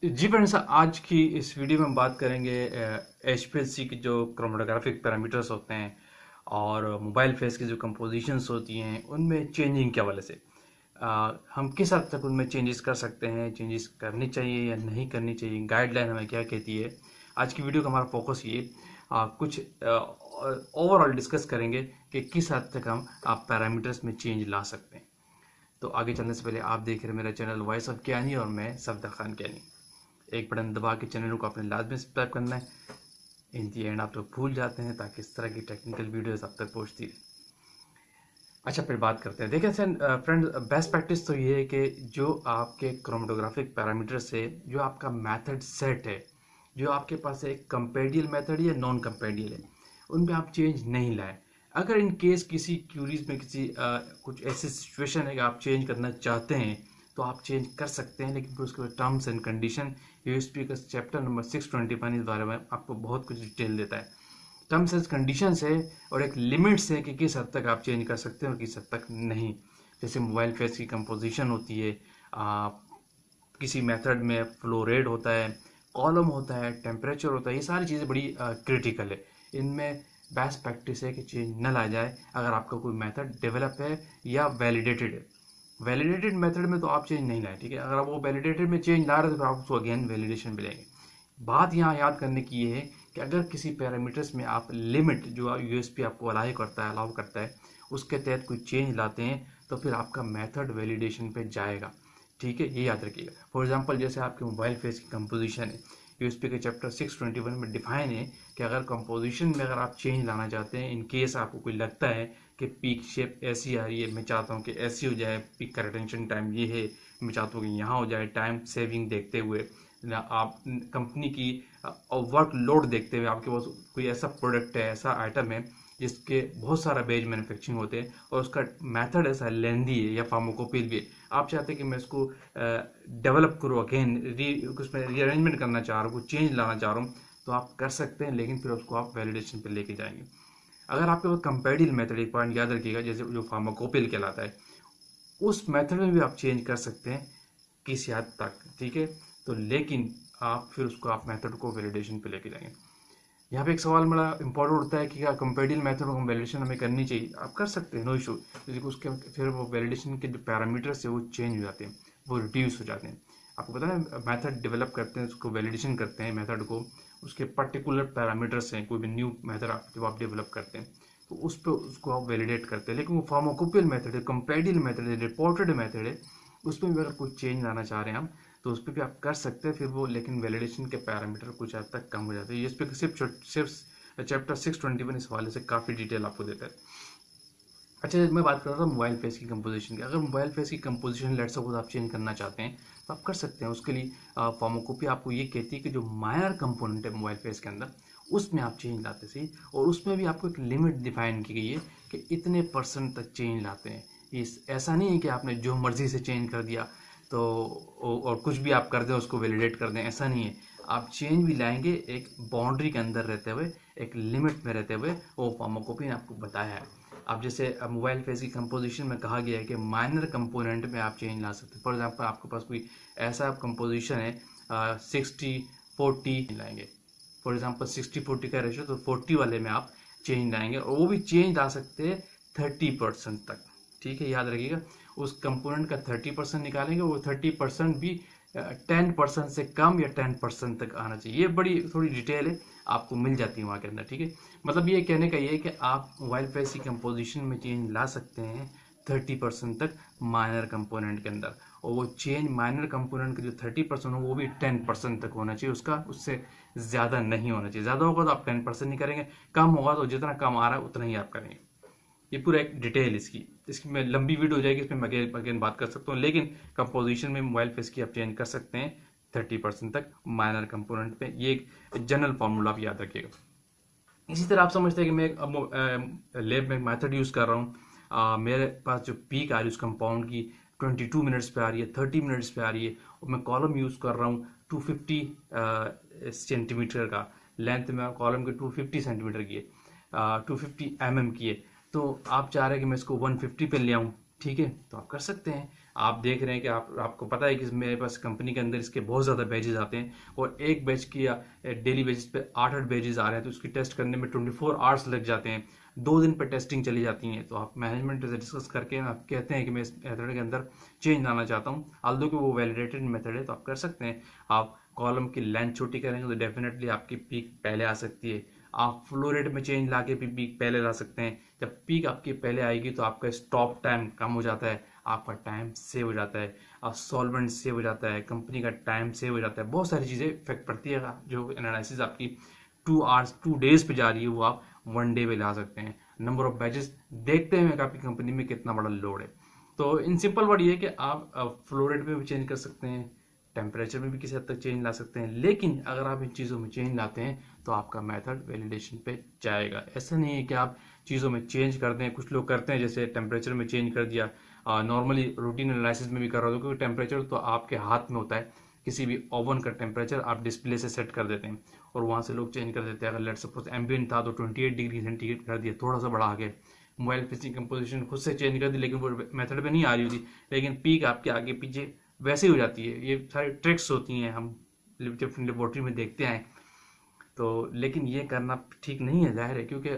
जी friends, आज की इस वीडियो में हम बात करेंगे एचपीएलसी की जो क्रोमेटोग्राफिक पैरामीटर्स होते हैं और मोबाइल फेस की जो कंपोजिशंस होती हैं उनमें चेंजिंग के हवाले से हम किस हद तक उनमें चेंजेस कर सकते हैं, चेंजेस करनी चाहिए या नहीं करनी चाहिए, गाइडलाइन हमें क्या कहती है। आज की वीडियो का हमारा फोकस ये कुछ ओवरऑल डिस्कस करेंगे कि किस हद तक हम आप पैरामीटर्स में चेंज ला सकते हैं। तो आगे चलने से पहले आप देख रहे हैं मेरा चैनल वॉइस ऑफ ज्ञानी और मैं सफदर खान ज्ञानी। एक बटन दबा के चैनल को अपने लाजमी सब्सक्राइब करना है। इन दी एंड आप लोग भूल जाते हैं ताकि इस तरह की टेक्निकल वीडियोस आप तक पहुंचती रहे। अच्छा, फिर बात करते हैं। देखिए फ्रेंड, बेस्ट प्रैक्टिस तो ये है कि जो आपके क्रोमेटोग्राफिक पैरामीटर से जो आपका मेथड सेट है, जो आपके पास एक कंपेडियल मेथड या नॉन कंपेडियल है, उनमें आप चेंज नहीं लाएं। अगर इन केस किसी क्यूरीज में किसी कुछ ऐसी सिचुएशन है कि आप चेंज करना चाहते हैं तो आप चेंज कर सकते हैं, लेकिन फिर उसके टर्म्स एंड कंडीशन यूएसपी का चैप्टर नंबर 621 इस बारे में आपको बहुत कुछ डिटेल देता है। टर्म्स एंड कंडीशंस है और एक लिमिट्स है कि किस हद तक आप चेंज कर सकते हैं और किस हद तक नहीं। जैसे मोबाइल फेस की कंपोजिशन होती है, किसी मेथड में फ्लो रेट होता है, कॉलम होता है, टेम्परेचर होता है, ये सारी चीज़ें बड़ी क्रिटिकल है। इनमें बेस्ट प्रैक्टिस है कि चेंज न लाया जाए अगर आपका कोई मेथड डेवलप है या वैलिडेटेड है। वैलिडेटेड मेथड में तो आप चेंज नहीं लाए, ठीक है। अगर आप वो वैलिडेटेड में चेंज ला रहे हो तो आप उसको अगेन वैलिडेशन मिलेंगे। बात यहाँ याद करने की ये है कि अगर किसी पैरामीटर्स में आप लिमिट जो यूएसपी आपको अलाउ करता है उसके तहत कोई चेंज लाते हैं तो फिर आपका मेथड वैलिडेशन पे जाएगा, ठीक है। ये याद रखिएगा। फॉर एग्जांपल, जैसे आपके मोबाइल फेस की कंपोजिशन है, यूएसपी के चैप्टर 621 में डिफाइन है कि अगर कंपोजिशन में अगर आप चेंज लाना चाहते हैं, इन केस आपको कोई लगता है कि पीक शेप ऐसी आ रही है, मैं चाहता हूँ कि ऐसी हो जाए, पीक का रिटेंशन टाइम ये है, मैं चाहता हूँ कि यहाँ हो जाए, टाइम सेविंग देखते हुए, आप कंपनी की वर्क लोड देखते हुए, आपके पास कोई ऐसा प्रोडक्ट है, ऐसा आइटम है जिसके बहुत सारा बेज मैन्युफैक्चरिंग होते हैं और उसका मेथड ऐसा लेंदी है या फार्माकोपिल भी है, आप चाहते हैं कि मैं इसको डेवलप करूँ, अगेन उसमें रीअरेंजमेंट करना चाह रहा हूँ, कुछ चेंज लाना चाह रहा हूँ, तो आप कर सकते हैं, लेकिन फिर उसको आप वैलिडेशन पे लेके जाएंगे। अगर आपके पास कंपेडियल मेथड, एक पॉइंट याद रखिएगा, जैसे जो फार्माकोपिल कहलाता है, उस मेथड में भी आप चेंज कर सकते हैं किसी हद तक, ठीक है। तो लेकिन आप फिर उसको आप मेथड को वैलिडेशन पे लेके जाएंगे। यहाँ पे एक सवाल बड़ा इंपॉर्टेंट उठता है कि क्या कंपेडियल मेथड को वैलिडेशन हमें करनी चाहिए। आप कर सकते हैं, नो इशू, लेकिन उसके फिर वो वैलिडेशन के जो पैरामीटर्स है वो चेंज हो जाते हैं, वो रिड्यूस हो जाते हैं। आपको पता है, मेथड डेवलप करते हैं, उसको वैलिडेशन करते हैं मेथड को, उसके पर्टिकुलर पैरामीटर्स हैं। कोई भी न्यू मेथड जब आप डेवलप करते हैं तो उस पर उसको आप वैलिडेट करते हैं, लेकिन वो फार्माकोपियल मेथड है, कंपेडियल मेथड है, रिपोर्टेड मेथड है, उसमें भी अगर कोई चेंज लाना चाह रहे हैं हम तो उस पर भी आप कर सकते हैं फिर वो, लेकिन वैलिडेशन के पैरामीटर कुछ हद तक कम हो जाते हैं। इस पर सिर्फ चैप्टर 621 इस हवाले से काफ़ी डिटेल आपको देता है। अच्छा, मैं बात कर रहा था मोबाइल फेस की कंपोजिशन की। अगर मोबाइल फेस की कंपोजिशन लेट्स सपोज आप चेंज करना चाहते हैं तो आप कर सकते हैं। उसके लिए फार्माकोपी आपको ये कहती है कि जो माइनर कंपोनेंट है मोबाइल फेस के अंदर उसमें आप चेंज लाते सही, और उसमें भी आपको एक लिमिट डिफाइन की गई है कि इतने परसेंट तक चेंज लाते हैं। इस ऐसा नहीं है कि आपने जो मर्जी से चेंज कर दिया तो और कुछ भी आप कर दें उसको वैलिडेट कर दें, ऐसा नहीं है। आप चेंज भी लाएंगे एक बाउंड्री के अंदर रहते हुए, एक लिमिट में रहते हुए, वो फार्माकोपी ने आपको बताया है। आप जैसे मोबाइल फेस की कंपोजिशन में कहा गया है कि माइनर कंपोनेंट में आप चेंज ला सकते हैं। फॉर एग्जांपल, आपके पास कोई ऐसा कंपोजिशन है 60-40 लाएंगे, फॉर एग्जांपल 60-40 का रेशियो, तो 40 वाले में आप चेंज लाएंगे और वो भी चेंज ला सकते हैं 30% तक, ठीक है। याद रखिएगा, उस कंपोनेंट का 30% निकालेंगे, वो 30% भी 10% से कम या 10% तक आना चाहिए। ये बड़ी थोड़ी डिटेल है, आपको मिल जाती है वहाँ के अंदर, ठीक है। मतलब ये कहने का ये है कि आप मोबाइल फेस की कंपोजिशन में चेंज ला सकते हैं 30% तक माइनर कंपोनेंट के अंदर, और वो चेंज माइनर कंपोनेंट का जो 30% हो वो भी 10% तक होना चाहिए उसका, उससे ज़्यादा नहीं होना चाहिए। ज़्यादा होगा तो आप 10% नहीं करेंगे, कम होगा तो जितना कम आ रहा है उतना ही आप करेंगे। ये पूरा एक डिटेल इसकी मैं लंबी वीडियो हो जाएगी, इसमें मैं अगेन बात कर सकता हूँ, लेकिन कंपोजिशन में मोबाइल फेस की आप चेंज कर सकते हैं 30% तक माइनर कंपोनेंट पे। ये एक जनरल फार्मूला आप याद रखिएगा। इसी तरह आप समझते हैं कि मैं एक लैब में मेथड यूज़ कर रहा हूँ, मेरे पास जो पीक आ रही है उस कंपाउंड की 22 मिनट्स पे आ रही है, 30 मिनट्स पे आ रही है, और मैं कॉलम यूज़ कर रहा हूँ 250 सेंटीमीटर का, लेंथ में कॉलम के 250 सेंटीमीटर की है, 250 mm की है। तो आप चाह रहे हैं कि मैं इसको 150 पे ले आऊँ, ठीक है, तो आप कर सकते हैं। आप देख रहे हैं कि आपको पता है कि मेरे पास कंपनी के अंदर इसके बहुत ज़्यादा बैचेज आते हैं, और एक बैच की डेली बेसिस पे 8-8 बैचेज आ रहे हैं, तो उसकी टेस्ट करने में 24 आवर्स लग जाते हैं, 2 दिन पर टेस्टिंग चली जाती है। तो आप मैनेजमेंट से डिस्कस करके आप कहते हैं कि मैं इस मेथड के अंदर चेंज लाना चाहता हूँ, आल्दो कि वो वैलिडेटेड मेथड है, तो आप कर सकते हैं। आप कॉलम की लेंथ छोटी करेंगे तो डेफिनेटली आपकी पीक पहले आ सकती है। आप फ्लो रेट में चेंज ला के भी पीक पहले ला सकते हैं। जब पीक आपकी पहले आएगी तो आपका स्टॉप टाइम कम हो जाता है, आपका टाइम सेव हो जाता है, और सॉल्वेंट सेव हो जाता है, कंपनी का टाइम सेव हो जाता है, बहुत सारी चीज़ें इफेक्ट पड़ती है। जो एनालिसिस आपकी 2 आवर्स 2 डेज पे जा रही है वो आप 1 डे पे ला सकते हैं। नंबर ऑफ बैचेस देखते हैं कि आपकी कंपनी में कितना बड़ा लोड है। तो इन सिंपल वर्ड ये है कि आप फ्लो रेट में भी चेंज कर सकते हैं, टेम्परेचर में भी किसी हद तक चेंज ला सकते हैं, लेकिन अगर आप इन चीज़ों में चेंज लाते हैं तो आपका मेथड वैलिडेशन पे जाएगा। ऐसा नहीं है कि आप चीज़ों में चेंज कर दें। कुछ लोग करते हैं, जैसे टेम्परेचर में चेंज कर दिया, नॉर्मली रूटीन एनालिसिस में भी कर रहा हूँ, क्योंकि टेम्परेचर तो आपके हाथ में होता है। किसी भी ओवन का टेम्परेचर आप डिस्प्ले से सेट कर देते हैं और वहाँ से लोग चेंज कर देते हैं। अगर लेट सपोज एम्बिएंट था तो 28 डिग्री सेंटीग्रेड कर दिया, थोड़ा सा बढ़ा के मोबाइल फिशिंग कंपोजिशन खुद से चेंज कर दी, लेकिन वो मेथड पे नहीं आ रही होती, लेकिन पीक आपके आगे पीछे वैसे ही हो जाती है। ये सारी ट्रिक्स होती हैं, हम डिफरेंट लेबोरेटरी में देखते हैं। तो लेकिन ये करना ठीक नहीं है, जाहिर है, क्योंकि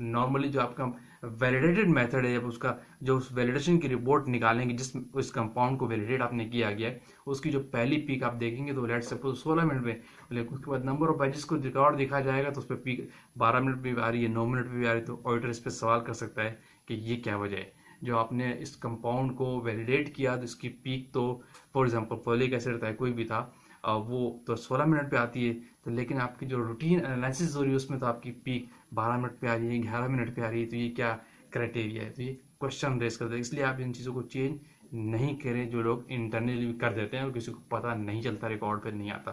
नॉर्मली जो आपका वैलिडेटेड मेथड है, जब उसका जो उस वैलिडेशन की रिपोर्ट निकालेंगे जिस उस कंपाउंड को वैलिडेट आपने किया गया है, उसकी जो पहली पीक आप देखेंगे तो लेट सपोज 16 मिनट में, लेकिन उसके बाद नंबर ऑफ बैचेस को रिकॉर्ड दिखा जाएगा तो उस पर पीक 12 मिनट में भी आ रही है, 9 मिनट में भी आ रही है। तो ऑडिटर इस पर सवाल कर सकता है कि ये क्या वजह है। जो आपने इस कंपाउंड को वैलिडेट किया तो इसकी पीक तो फॉर एग्जांपल फोलिक एसिड था, कोई भी था, वो तो 16 मिनट पे आती है, तो लेकिन आपकी जो रूटीन एनालिसिस हो रही है उसमें तो आपकी पीक 12 मिनट पे आ रही है, 11 मिनट पे आ रही है। तो ये क्या क्राइटेरिया है? तो ये क्वेश्चन रेस करते हैं। इसलिए आप इन चीज़ों को चेंज नहीं करें, जो लोग इंटरनली कर देते हैं और किसी को पता नहीं चलता, रिकॉर्ड पे नहीं आता।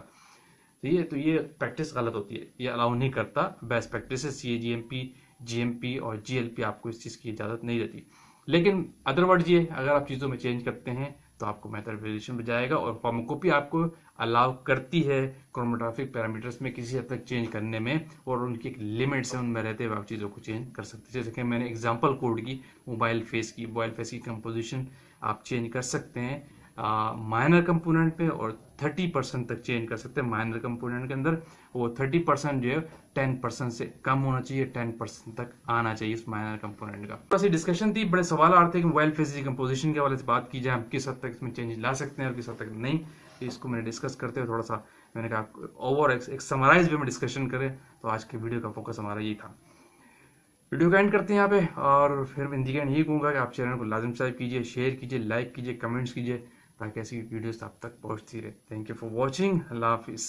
तो ये प्रैक्टिस गलत होती है, ये अलाउ नहीं करता। बेस्ट प्रैक्टिस CAGMP, GMP और GLP आपको इस चीज़ की इजाज़त नहीं देती। लेकिन अदर वर्ड ये, अगर आप चीज़ों में चेंज करते हैं तो आपको मेथड वेरिएशन में जाएगा, और फार्माकोपी आपको अलाउ करती है क्रोमेटोग्राफिक पैरामीटर्स में किसी हद तक चेंज करने में, और उनकी एक लिमिट्स है, उनमें रहते हुए आप चीज़ों को चेंज कर सकते हैं। जैसे कि मैंने एग्जांपल कोड की मोबाइल फेस की कंपोजिशन आप चेंज कर सकते हैं माइनर कंपोनेंट पे, और 30% तक चेंज कर सकते हैं माइनर कंपोनेंट के अंदर। वो 30% जो है 10% से कम होना चाहिए, 10% तक आना चाहिए इस माइनर कंपोनेंट का। बस ये डिस्कशन थी, बड़े सवाल आ रहे थे कि मोबाइल फेस की कंपोजिशन के हवाले से बात की जाए, हम किस हद तक इसमें चेंज ला सकते हैं और किस हद तक नहीं। इसको मैंने डिस्कस करते हुए थोड़ा सा मैंने कहा ओवर एक समराइज वे में डिस्कशन करें। तो आज के वीडियो का फोकस हमारा ये था। वीडियो का एंड करते हैं यहाँ पे, और फिर मैं इंदिरा यही कहूँगा कि आप चैनल को लाजिम सब्सक्राइब कीजिए, शेयर कीजिए, लाइक कीजिए, कमेंट्स कीजिए, ताकि ऐसी वीडियोस आप तक पहुँचती रहे। Thank you for watching. अल्लाह हाफिज़।